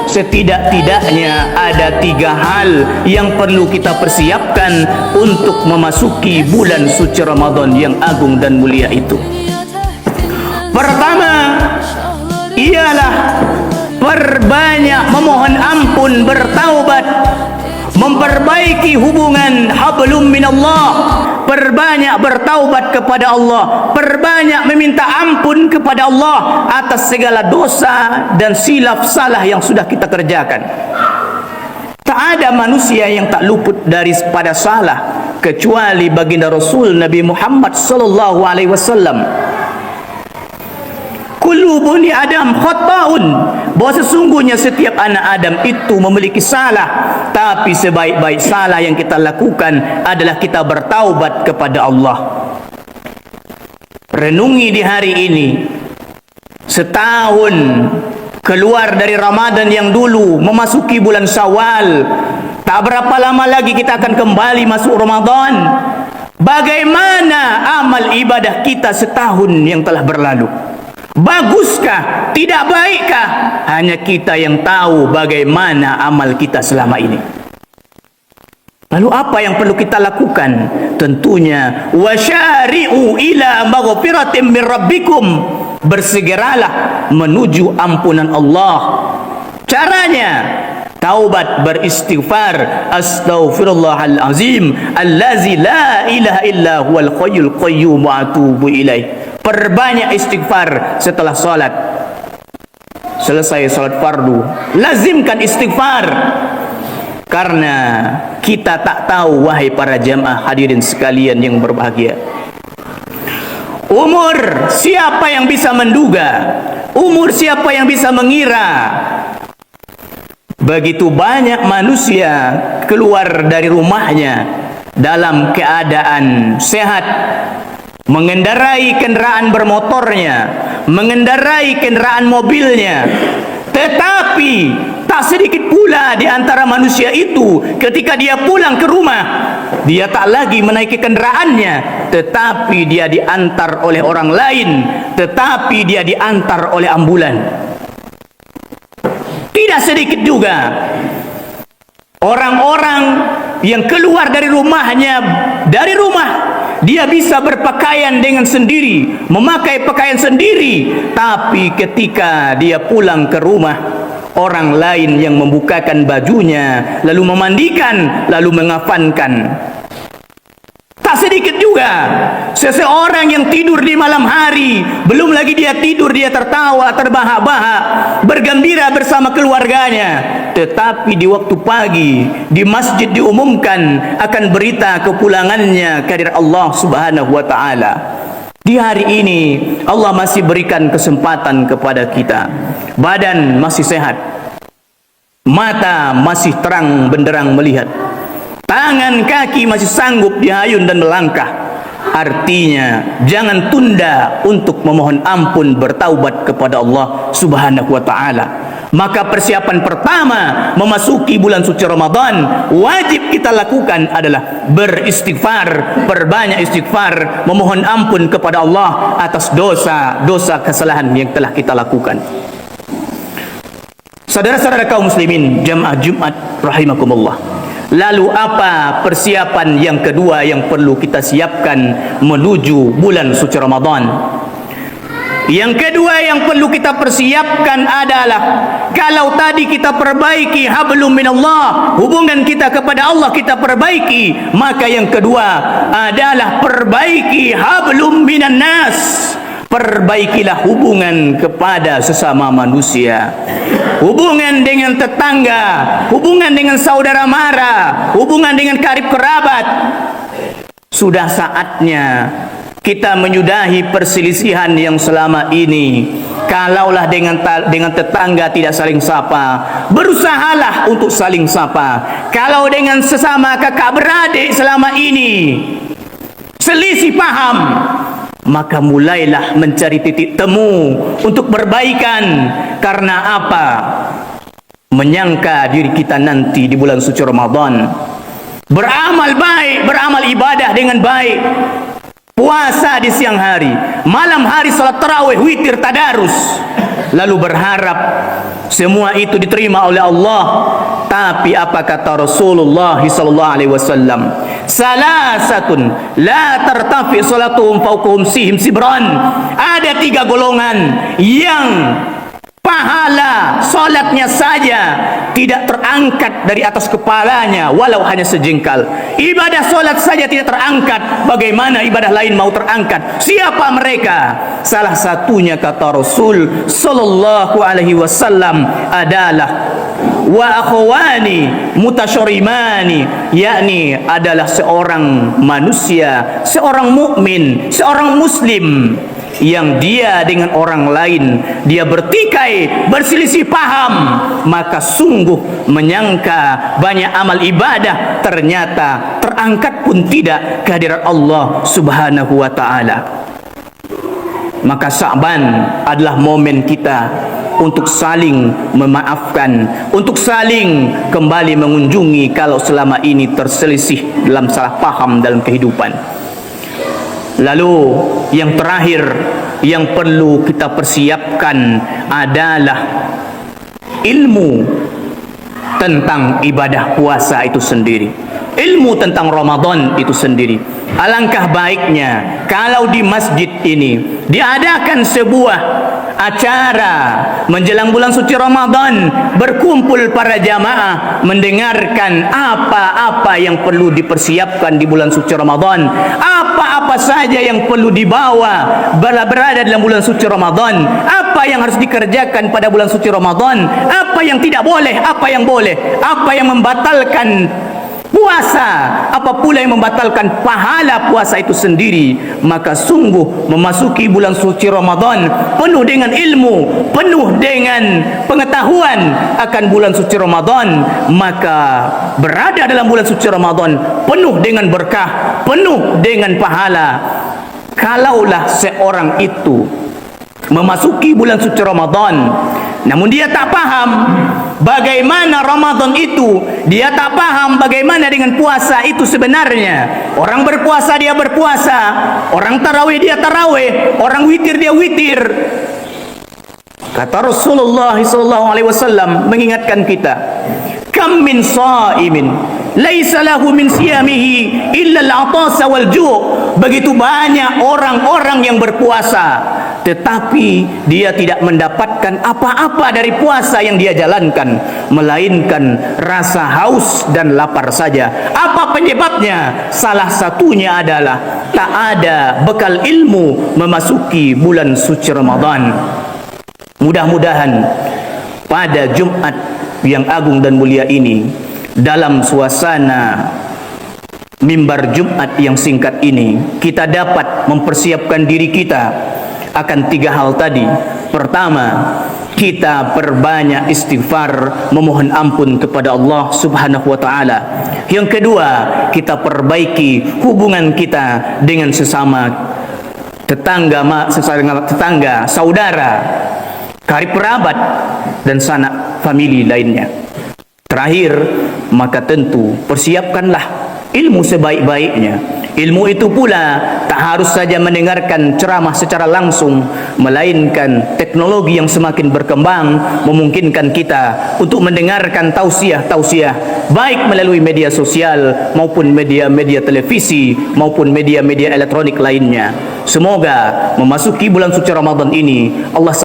Setidak-tidaknya ada 3 hal yang perlu kita persiapkan untuk memasuki bulan suci Ramadan yang agung dan mulia itu. Pertama ialah perbanyak memohon ampun, bertaubat, memperbaiki hubungan hablum minallah, perbanyak bertaubat kepada Allah, perbanyak meminta ampun kepada Allah atas segala dosa dan silap salah yang sudah kita kerjakan. Tak ada manusia yang tak luput daripada salah kecuali baginda Rasul Nabi Muhammad sallallahu alaihi wasallam. Kullu bani Adam khata'un, bahwa sesungguhnya setiap anak Adam itu memiliki salah, tapi sebaik-baik salah yang kita lakukan adalah kita bertaubat kepada Allah. Renungi di hari ini, setahun keluar dari Ramadan yang dulu, memasuki bulan Syawal. Tak berapa lama lagi kita akan kembali masuk Ramadan. Bagaimana amal ibadah kita setahun yang telah berlalu? Baguskah? Tidak baikkah? Hanya kita yang tahu bagaimana amal kita selama ini. Lalu apa yang perlu kita lakukan? Tentunya wasyari'u ila maghfiratin min rabbikum, bersegeralah menuju ampunan Allah. Caranya taubat, beristighfar, astaghfirullahal azim allazi la ilaha illa huwal hayyul qayyum wa atubu ilaih. Perbanyak istighfar setelah salat. Selesai salat fardu, lazimkan istighfar. Karena kita tak tahu, wahai para jamaah hadirin sekalian yang berbahagia, umur siapa yang bisa menduga, umur siapa yang bisa mengira. Begitu banyak manusia keluar dari rumahnya dalam keadaan sehat, mengendarai kendaraan bermotornya, mengendarai kendaraan mobilnya, tetapi tak sedikit pula di antara manusia itu ketika dia pulang ke rumah, dia tak lagi menaiki kendaraannya, tetapi dia diantar oleh orang lain, tetapi dia diantar oleh ambulan. Tidak sedikit juga orang-orang yang keluar dari rumahnya, dari rumah dia bisa berpakaian dengan sendiri, memakai pakaian sendiri, tapi ketika dia pulang ke rumah, orang lain yang membukakan bajunya, lalu memandikan, lalu mengafankan. Tak sedikit juga seseorang yang tidur di malam hari, belum lagi dia tidur, dia tertawa, terbahak-bahak, bergembira bersama keluarganya, tetapi di waktu pagi di masjid diumumkan akan berita kepulangannya kehadirat Allah Subhanahu wa taala. Di hari ini Allah masih berikan kesempatan kepada kita. Badan masih sehat, mata masih terang benderang melihat, tangan kaki masih sanggup dihayun dan melangkah. Artinya jangan tunda untuk memohon ampun, bertaubat kepada Allah Subhanahu wa taala. Maka persiapan pertama memasuki bulan suci Ramadan wajib kita lakukan adalah beristighfar, perbanyak istighfar, memohon ampun kepada Allah atas dosa-dosa kesalahan yang telah kita lakukan. Saudara-saudara kaum muslimin jamaah Jumat rahimakumullah. Lalu apa persiapan yang kedua yang perlu kita siapkan menuju bulan suci Ramadan? Yang kedua yang perlu kita persiapkan adalah, kalau tadi kita perbaiki hablum minallah, hubungan kita kepada Allah kita perbaiki, maka yang kedua adalah perbaiki hablum minan nas. Perbaikilah hubungan kepada sesama manusia, hubungan dengan tetangga, hubungan dengan saudara mara, hubungan dengan karib kerabat. Sudah saatnya kita menyudahi perselisihan yang selama ini. Kalaulah dengan tetangga tidak saling sapa, berusahalah untuk saling sapa. Kalau dengan sesama kakak beradik selama ini selisih paham, maka mulailah mencari titik temu untuk berbaikan. Karena apa? Menyangka diri kita nanti di bulan suci Ramadan beramal baik, beramal ibadah dengan baik, puasa di siang hari, malam hari salat tarawih, witir, tadarus, lalu berharap semua itu diterima oleh Allah. Tapi apa kata Rasulullah sallallahu alaihi wasallam? Salasatun la tartafi salatuhum fawqahum sibran. Ada 3 golongan yang pahala solatnya saja tidak terangkat dari atas kepalanya walau hanya sejengkal. Ibadah solat saja tidak terangkat, bagaimana ibadah lain mau terangkat? Siapa mereka? Salah satunya kata Rasul sallallahu alaihi wasallam adalah wa akhwani mutasyarimani, yakni adalah seorang manusia, seorang mukmin, seorang muslim yang dia dengan orang lain dia bertikai, berselisih paham, maka sungguh menyangka banyak amal ibadah ternyata terangkat pun tidak kehadirat Allah Subhanahu wa taala. Maka Sya'ban adalah momen kita untuk saling memaafkan, untuk saling kembali mengunjungi kalau selama ini terselisih dalam salah paham dalam kehidupan. Lalu yang terakhir yang perlu kita persiapkan adalah ilmu tentang ibadah puasa itu sendiri, ilmu tentang Ramadan itu sendiri. Alangkah baiknya kalau di masjid ini diadakan sebuah acara menjelang bulan suci Ramadan, berkumpul para jamaah mendengarkan apa-apa yang perlu dipersiapkan di bulan suci Ramadan, apa-apa saja yang perlu dibawa berada dalam bulan suci Ramadan, apa yang harus dikerjakan pada bulan suci Ramadan, apa yang tidak boleh, apa yang boleh, apa yang membatalkan puasa, apa pula yang membatalkan pahala puasa itu sendiri. Maka sungguh memasuki bulan suci Ramadan penuh dengan ilmu, penuh dengan pengetahuan akan bulan suci Ramadan, maka berada dalam bulan suci Ramadan penuh dengan berkah, penuh dengan pahala. Kalaulah seorang itu memasuki bulan suci Ramadan namun dia tak paham bagaimana Ramadan itu, dia tak paham bagaimana dengan puasa itu sebenarnya. Orang berpuasa dia berpuasa, orang tarawih dia tarawih, orang witir dia witir. Kata Rasulullah SAW mengingatkan kita, kam min shaimin laisa lahu min siyamihi illa al-'atasa wal ju'. Begitu banyak orang-orang yang berpuasa tetapi dia tidak mendapatkan apa-apa dari puasa yang dia jalankan melainkan rasa haus dan lapar saja. Apa penyebabnya? Salah satunya adalah tak ada bekal ilmu memasuki bulan suci Ramadan. Mudah-mudahan pada Jumat yang agung dan mulia ini, dalam suasana mimbar Jumat yang singkat ini, kita dapat mempersiapkan diri kita akan 3 hal tadi. Pertama, kita perbanyak istighfar, memohon ampun kepada Allah Subhanahu wa taala. Yang kedua, kita perbaiki hubungan kita dengan sesama tetangga, saudara, karib kerabat dan sanak famili lainnya. Terakhir, maka tentu persiapkanlah ilmu sebaik-baiknya. Ilmu itu pula tak harus saja mendengarkan ceramah secara langsung, melainkan teknologi yang semakin berkembang memungkinkan kita untuk mendengarkan tausiah-tausiah baik melalui media sosial maupun media-media televisi maupun media-media elektronik lainnya. Semoga memasuki bulan suci Ramadan ini Allah